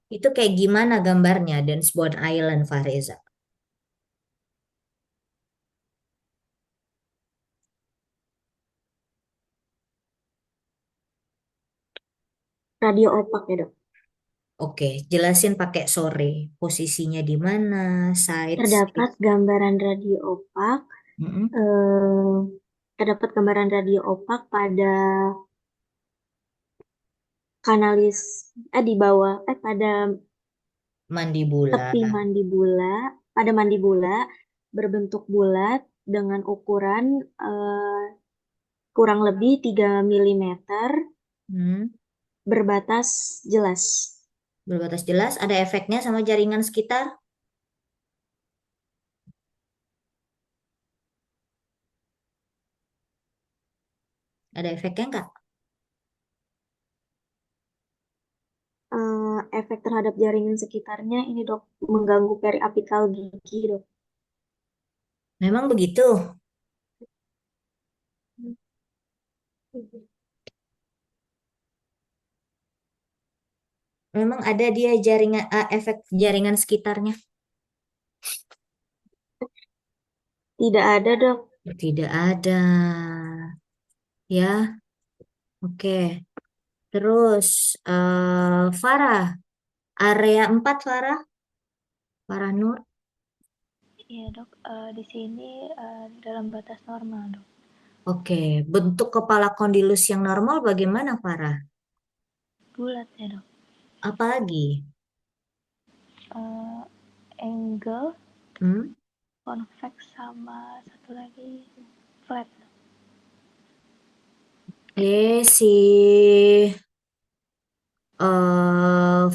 Itu kayak gimana gambarnya Dance Bone Island, Fareza? Radio opak ya, dok. Oke, jelasin pakai sore. Posisinya di mana? Sides. Terdapat gambaran radio opak. Mm-mm. eh, Terdapat gambaran radio opak pada kanalis di bawah pada Mandibula. tepi mandibula, pada mandibula berbentuk bulat dengan ukuran kurang lebih 3 milimeter, Hmm. berbatas jelas. Berbatas jelas, ada efeknya sama jaringan sekitar? Ada efeknya nggak? Efek terhadap jaringan sekitarnya ini, dok, mengganggu periapikal gigi, dok. Memang begitu. Memang ada dia jaringan efek jaringan sekitarnya. Tidak ada, dok. Tidak ada. Ya, oke. Terus, Farah, area 4 Farah, Farah Nur. Iya dok, di sini dalam batas normal dok. Oke, bentuk kepala kondilus yang normal bagaimana Farah? Bulat ya dok. Apalagi? Eh, Angle, Hmm? convex sama satu lagi flat. Si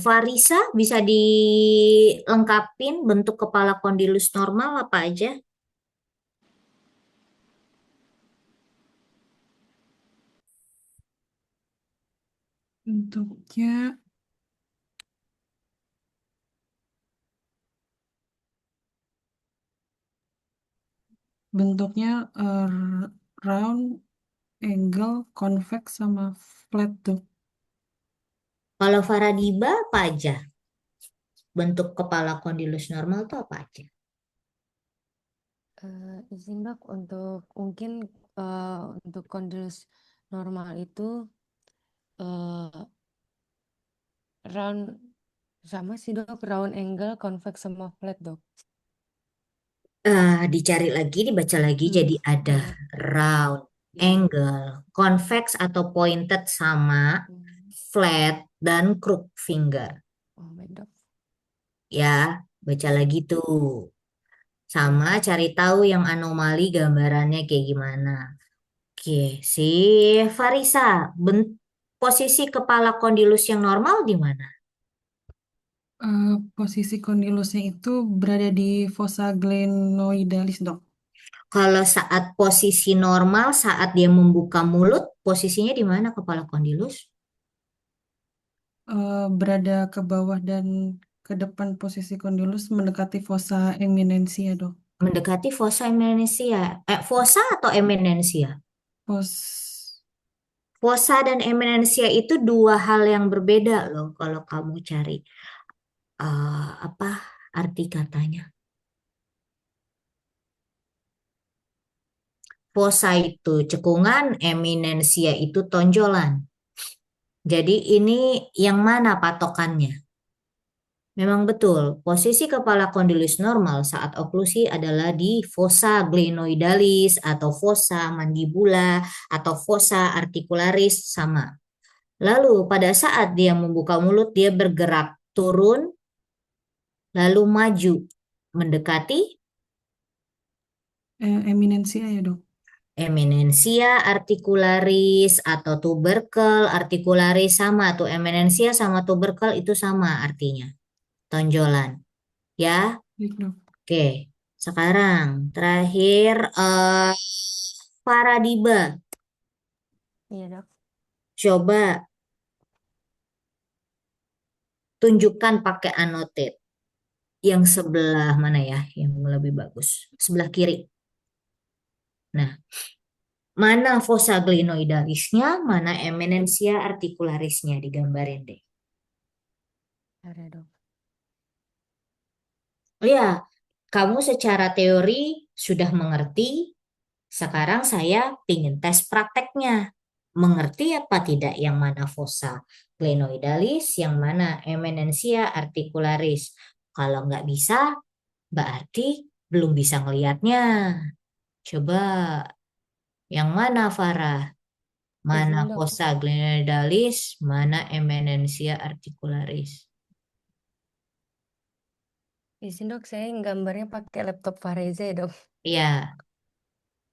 Farisa bisa dilengkapin bentuk kepala kondilus normal apa aja? Bentuknya bentuknya round, angle, convex sama flat tuh. Kalau Faradiba apa aja? Bentuk kepala kondilus normal tuh apa aja? Izin dok untuk mungkin untuk kondisi normal itu eh, round sama sih dok, round angle, convex sama flat dok. Dicari lagi, dibaca lagi. Jadi ada Iya dok. round, Iya. angle, convex atau pointed sama Hmm. flat dan crook finger. Oh baik dok. Ya, baca lagi tuh. Sama cari tahu yang anomali gambarannya kayak gimana. Oke, si Farisa, posisi kepala kondilus yang normal di mana? Posisi kondilusnya itu berada di fossa glenoidalis dok. Kalau saat posisi normal, saat dia membuka mulut, posisinya di mana kepala kondilus? Berada ke bawah dan ke depan posisi kondilus mendekati fossa eminensia dok. Mendekati fossa eminensia. Fossa atau eminensia? Pos Fossa dan eminensia itu dua hal yang berbeda loh kalau kamu cari apa arti katanya. Fossa itu cekungan, eminensia itu tonjolan. Jadi ini yang mana patokannya? Memang betul, posisi kepala kondilus normal saat oklusi adalah di fossa glenoidalis atau fossa mandibula atau fossa articularis sama. Lalu pada saat dia membuka mulut, dia bergerak turun, lalu maju, mendekati eminensia ya dok. eminensia articularis atau tuberkel articularis sama tuh eminensia sama tuberkel itu sama artinya tonjolan ya. Baik dok. Oke, sekarang terakhir Paradiba, Iya dok. coba tunjukkan pakai annotate yang sebelah mana ya yang lebih bagus, sebelah kiri. Nah, mana fossa glenoidalisnya, mana eminensia articularisnya digambarin deh. Ada dok. Oh ya, kamu secara teori sudah mengerti. Sekarang saya pingin tes prakteknya. Mengerti apa tidak yang mana fossa glenoidalis, yang mana eminensia articularis. Kalau nggak bisa, berarti belum bisa ngelihatnya. Coba yang mana Farah? Mana Izin dok. fossa glenoidalis, mana eminensia articularis. Izin dok, saya gambarnya pakai laptop Fareze ya dok. Iya,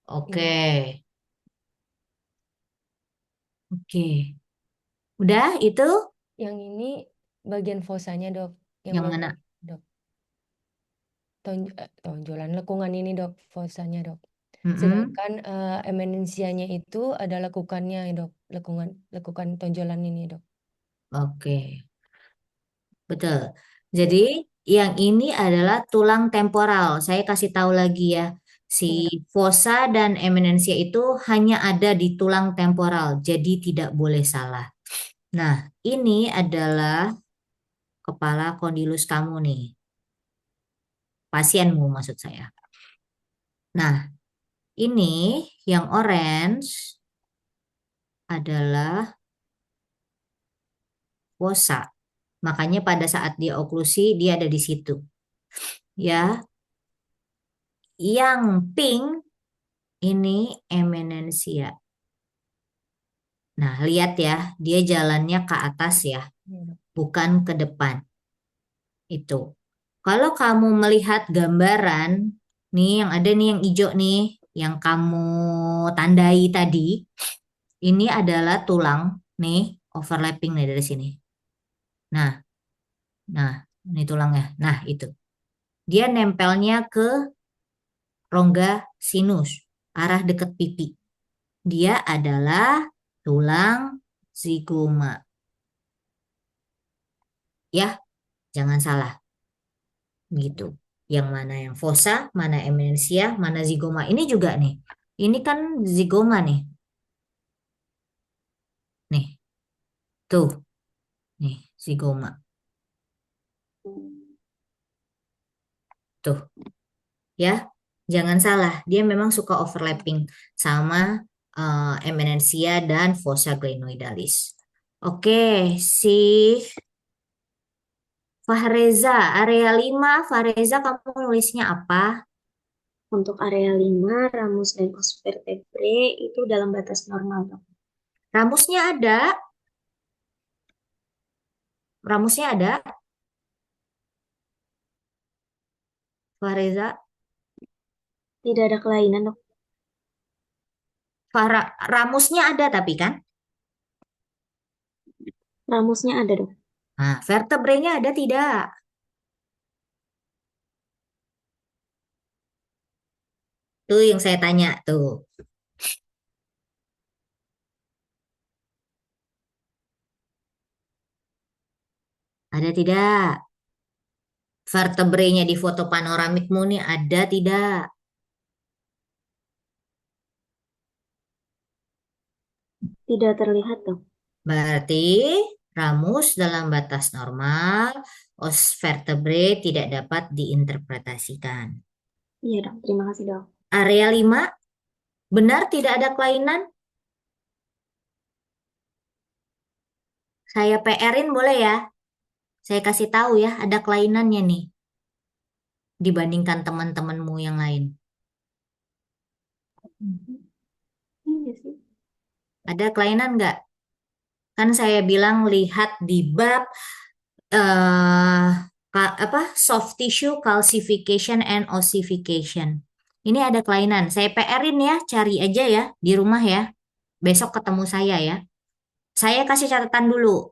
oke. Ini Oke. Udah itu yang ini bagian fosanya dok, yang yang belum mana? dok. Tonjolan lekungan ini dok, fosanya dok. Mm-mm. Sedangkan eminensianya itu ada lekukannya ya dok, lekukan tonjolan ini dok. Oke, betul. Iya Jadi dok. yang ini adalah tulang temporal. Saya kasih tahu lagi ya. Si Iya dok. fossa dan eminensia itu hanya ada di tulang temporal, jadi tidak boleh salah. Nah, ini adalah kepala kondilus kamu nih, pasienmu maksud saya. Nah, Ini yang orange adalah fossa. Makanya pada saat dia oklusi dia ada di situ. Ya, yang pink ini eminensia. Nah, lihat ya, dia jalannya ke atas ya, bukan ke depan. Itu. Kalau kamu melihat gambaran, nih yang ada nih yang hijau nih, yang kamu tandai tadi, ini adalah tulang nih, overlapping nih dari sini. Nah, nah, ini tulangnya. Nah, itu. Dia nempelnya ke rongga sinus, arah dekat pipi. Dia adalah tulang zigoma. Ya, jangan salah. Gitu. Yang mana yang fossa, mana eminensia, mana zigoma. Ini juga nih. Ini kan zigoma nih. Nih, tuh. Nih, zigoma. Tuh, ya. Jangan salah, dia memang suka overlapping sama eminensia dan fossa glenoidalis. Oke, si Fahreza, area 5, Fahreza kamu nulisnya apa? Untuk area 5, ramus dan os vertebrae itu dalam batas normal, dok. Ramusnya ada, ramusnya ada, Fahreza. Tidak ada kelainan, dok. Ramusnya ada tapi kan? Ramusnya ada, dok. Nah, vertebrenya ada tidak? Tuh yang saya tanya tuh. Ada tidak? Vertebrenya di foto panoramikmu nih ada tidak? Tidak terlihat, dok. Berarti ramus dalam batas normal, os vertebrae tidak dapat diinterpretasikan. Iya, dok. Terima kasih, dok. Area 5, benar tidak ada kelainan? Saya PR-in boleh ya? Saya kasih tahu ya, ada kelainannya nih dibandingkan teman-temanmu yang lain. Iya sih. Ada kelainan nggak? Kan saya bilang lihat di bab apa soft tissue calcification and ossification. Ini ada kelainan. Saya PR-in ya, cari aja ya di rumah ya. Besok ketemu saya ya. Saya kasih catatan dulu.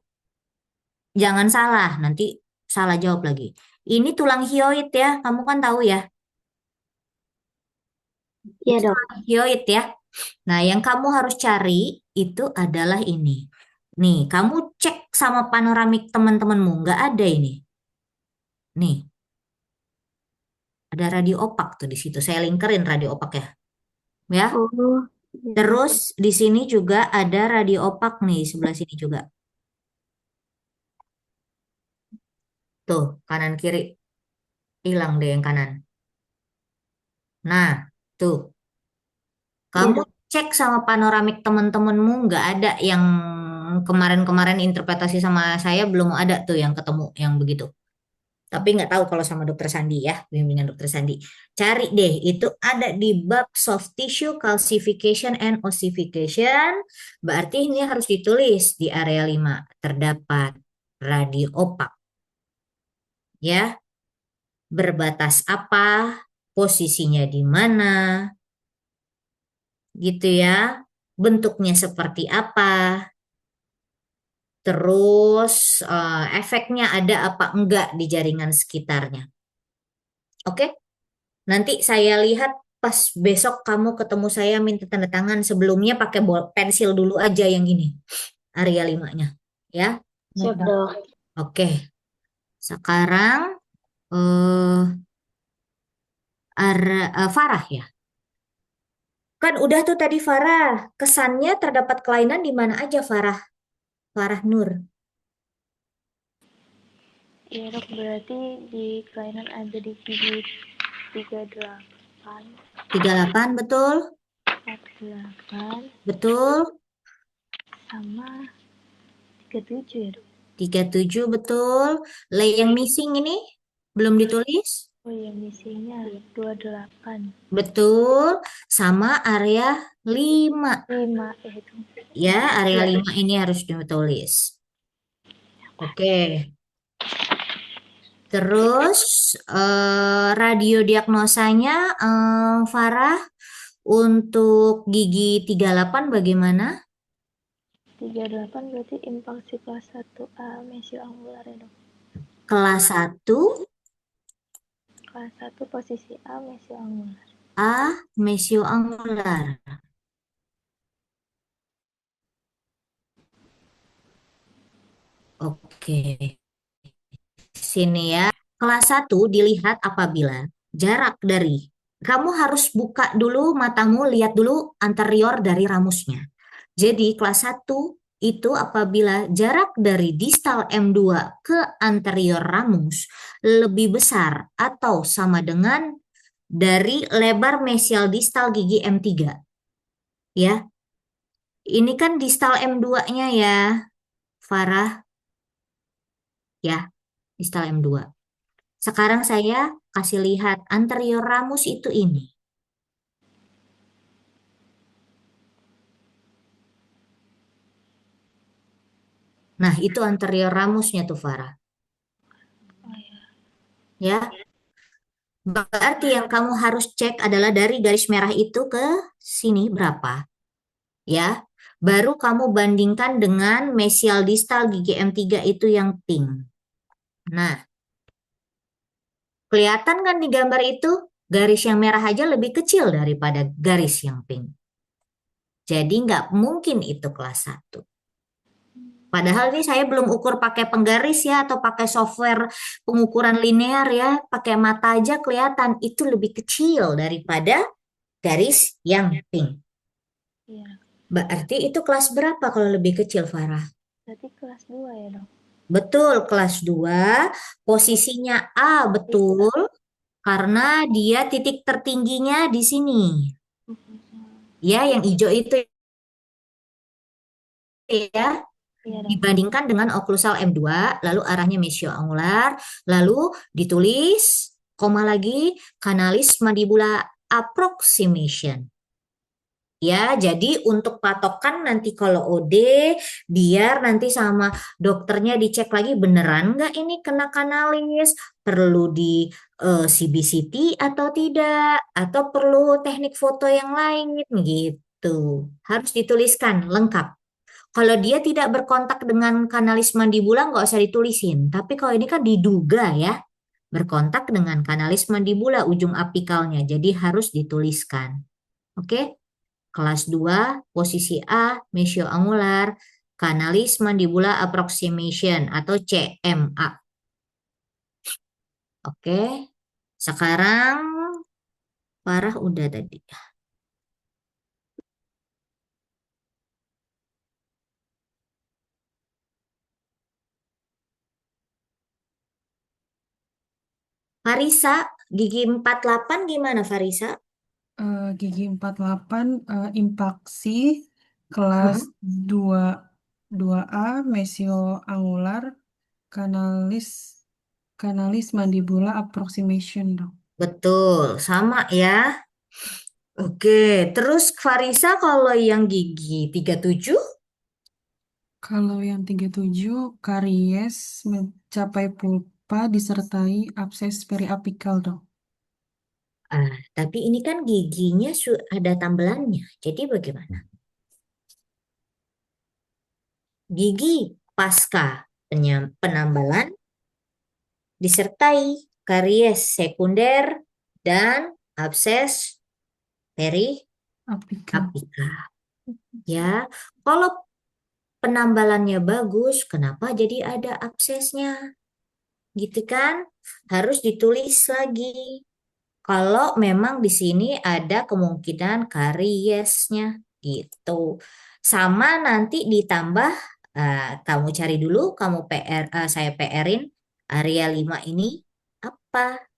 Jangan salah, nanti salah jawab lagi. Ini tulang hyoid ya, kamu kan tahu ya. Iya, Itu dok. tulang hyoid ya. Nah, yang kamu harus cari itu adalah ini. Nih, kamu cek sama panoramik teman-temanmu, nggak ada ini. Nih, ada radio opak tuh di situ. Saya lingkerin radio opak ya. Ya. Oh, iya. Terus di sini juga ada radio opak nih, sebelah sini juga. Tuh, kanan kiri. Hilang deh yang kanan. Nah, tuh. Iya, Kamu dok. cek sama panoramik teman-temanmu, nggak ada yang kemarin-kemarin interpretasi sama saya belum ada tuh yang ketemu yang begitu. Tapi nggak tahu kalau sama dokter Sandi ya, bimbingan dokter Sandi. Cari deh, itu ada di bab soft tissue calcification and ossification. Berarti ini harus ditulis di area 5. Terdapat radio opak. Ya, berbatas apa, posisinya di mana, gitu ya. Bentuknya seperti apa, terus efeknya ada apa enggak di jaringan sekitarnya. Oke? Nanti saya lihat pas besok kamu ketemu saya minta tanda tangan sebelumnya pakai pensil dulu aja yang ini. Area 5-nya. Ya. Siap, dok. Oke. Sekarang eh Farah ya. Kan udah tuh tadi Farah. Kesannya terdapat kelainan di mana aja Farah? Farah Nur. Iya dok, berarti di kelainan ada di gigi 38. 38 betul? 48 Betul? sama 37 ya dok? 37 betul. Yang missing ini belum ditulis? Oh iya, misinya 28. Betul. Sama area 5. 5 ya itu. Ya, area Ya. 5 ini harus ditulis. Oke. Terus radiodiagnosanya Farah untuk gigi 38 bagaimana? 38 berarti impaksi kelas 1A mesioangular ya dok? Kelas 1 Kelas 1 posisi A mesioangular. A mesioangular. Oke. Sini ya. Kelas 1 dilihat apabila jarak dari kamu harus buka dulu matamu, lihat dulu anterior dari ramusnya. Jadi kelas 1 itu apabila jarak dari distal M2 ke anterior ramus lebih besar atau sama dengan dari lebar mesial distal gigi M3. Ya, ini kan distal M2-nya ya, Farah. Ya, distal M2. Sekarang saya kasih lihat anterior ramus itu ini. Nah, itu anterior ramusnya tuh, Farah. Oh ya. Ya, berarti yang kamu harus cek adalah dari garis merah itu ke sini berapa. Ya, baru kamu bandingkan dengan mesial distal gigi M3 itu yang pink. Nah, kelihatan kan di gambar itu garis yang merah aja lebih kecil daripada garis yang pink. Jadi nggak mungkin itu kelas 1. Padahal ini saya belum ukur pakai penggaris ya atau pakai software pengukuran linear ya. Pakai mata aja kelihatan itu lebih kecil daripada garis yang pink. Iya. Berarti itu kelas berapa kalau lebih kecil, Farah? Berarti kelas 2 ya dok? Betul, kelas 2. Posisinya A, betul. Karena dia titik tertingginya di sini. Ya, yang hijau itu ya. Iya dok. Dibandingkan dengan oklusal M2, lalu arahnya mesioangular, lalu ditulis, koma lagi, kanalis mandibula approximation. Ya, jadi untuk patokan nanti kalau OD, biar nanti sama dokternya dicek lagi beneran nggak ini kena kanalis, perlu di CBCT atau tidak, atau perlu teknik foto yang lain gitu. Harus dituliskan lengkap. Kalau dia tidak berkontak dengan kanalis mandibula nggak usah ditulisin. Tapi kalau ini kan diduga ya berkontak dengan kanalis mandibula ujung apikalnya. Jadi harus dituliskan. Oke? Kelas 2 posisi A mesioangular kanalis mandibula approximation atau CMA. Oke. Sekarang Farah udah tadi. Farisa, gigi 48 gimana Farisa? Gigi 48 impaksi kelas 2 2A mesioangular kanalis kanalis mandibula approximation dok. Betul, sama ya. Oke, terus Farisa kalau yang gigi 37? Kalau yang 37 karies mencapai pulpa disertai abses periapikal dok. Tapi ini kan giginya ada tambelannya. Jadi bagaimana? Gigi pasca penambalan disertai karies sekunder dan abses periapika. Apikal. Ya, kalau penambalannya bagus, kenapa jadi ada absesnya? Gitu kan? Harus ditulis lagi. Kalau memang di sini ada kemungkinan kariesnya gitu. Sama nanti ditambah kamu cari dulu, kamu PR saya PR-in area 5 ini apa?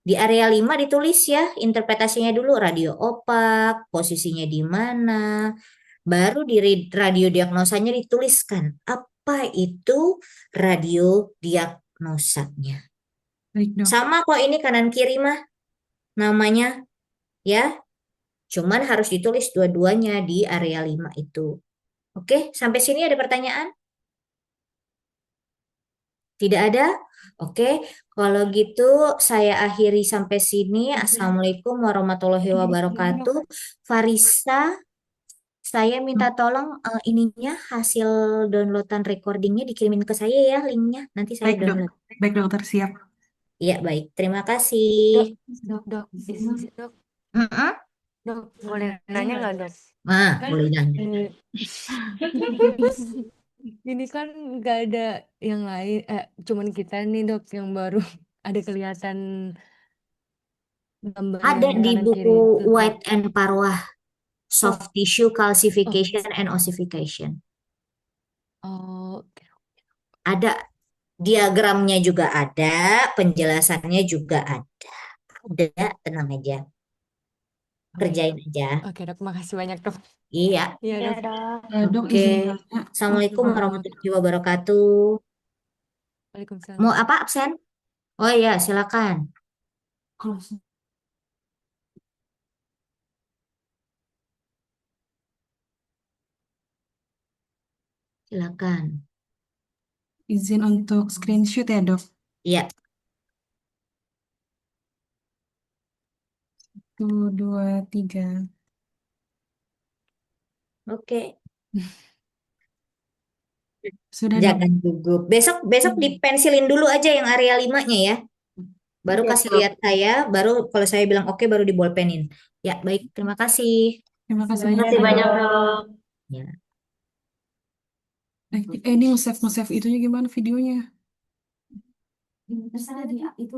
Di area 5 ditulis ya, interpretasinya dulu radio opak, posisinya di mana. Baru di radio diagnosanya dituliskan apa itu radio diagnosanya. Baik, Dok. Sama kok ini kanan kiri mah namanya ya. Cuman harus ditulis dua-duanya di area 5 itu. Oke, sampai sini ada pertanyaan? Tidak ada? Oke, kalau gitu saya akhiri sampai sini. Assalamualaikum warahmatullahi wabarakatuh. Farisa, saya minta tolong ininya hasil downloadan recordingnya dikirimin ke saya ya linknya. Nanti saya Baik, Dok. download. Baik, dokter, siap. Iya, baik. Terima Dok, kasih. dok, dok, Mm-mm. dok, boleh nanya nggak, dok? Nah, boleh nanya. Ini, ini kan nggak ada yang lain, cuman kita nih, dok, yang baru ada kelihatan gambar Ada yang di kanan kiri buku itu, dok. White and Parwah, Oh, Soft Tissue oh, Calcification and Ossification. oh, oke. Ada diagramnya juga ada, penjelasannya juga ada. Ada, tenang aja. Oke, Kerjain aja. oke, dok, makasih banyak, dok. Iya. Iya, Ya, dok. Dok. Dok, Oke. izin tanya. Assalamualaikum Oke. warahmatullahi wabarakatuh. Waalaikumsalam. Mau apa absen? Oh iya, silakan. Kalau Silakan. izin untuk screenshot ya, Dok. Iya. 1, 2, 3. Oke. Sudah, Dok. Jangan gugup. Besok dipensilin dulu aja yang area 5-nya ya. Baru Siap, kasih Dok. lihat saya, baru kalau saya bilang oke baru dibolpenin. Ya, baik. Terima kasih. Terima kasih Banyak, Makasih banyak, banyak, Dok. Dok. Ya. Ini nge-save itunya gimana videonya? Terserah dia itu.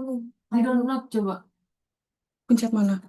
I don't know, coba. Pencet mana?